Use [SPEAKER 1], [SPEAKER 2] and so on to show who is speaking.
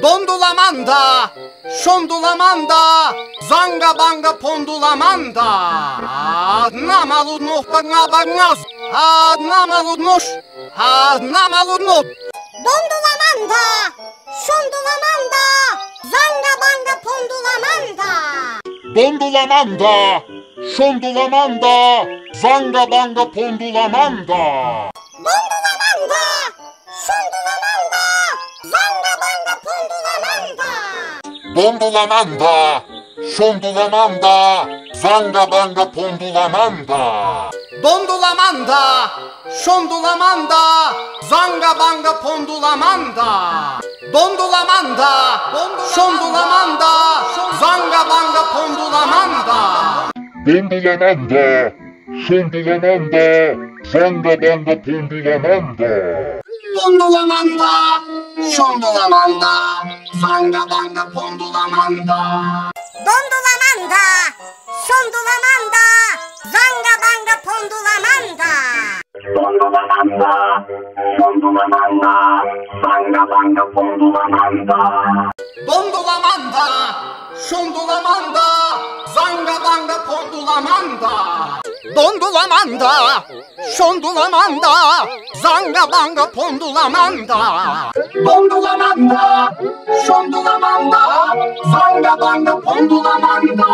[SPEAKER 1] Dondulamanda, şondulamanda, zanga banga pondulamanda. Namaludnuh bagnabagnaz, namaludnuş, namaludnuh.
[SPEAKER 2] Dondulamanda, şondulamanda, zanga banga pondulamanda.
[SPEAKER 3] Dondulamanda, şondulamanda, zanga banga pondulamanda.
[SPEAKER 2] Dondulamanda, şondulamanda, zanga banga pondulamanda.
[SPEAKER 3] Dondulamanda, şondulamanda, zanga banga pondulamanda.
[SPEAKER 1] Dondulamanda, şondulamanda, zanga banga pondulamanda. Dondulamanda, şondulamanda, zanga banga pondulamanda.
[SPEAKER 3] Dondulamanda, şondulamanda, zanga banga pondulamanda.
[SPEAKER 1] Dondulamanda, şondulamanda, zanga banga pondulamanda.
[SPEAKER 2] Dondulamanda, şondulamanda, zanga banga pondulamanda.
[SPEAKER 1] Dondulamanda, şondulamanda, zanga banga pondulamanda. Dondulamanda, şondulamanda, zanga banga pondulamanda. Dondulamanda, şondulamanda, zanga banga pondulamanda. Dondulamanda, şondulamanda, zanga banga pondulamanda.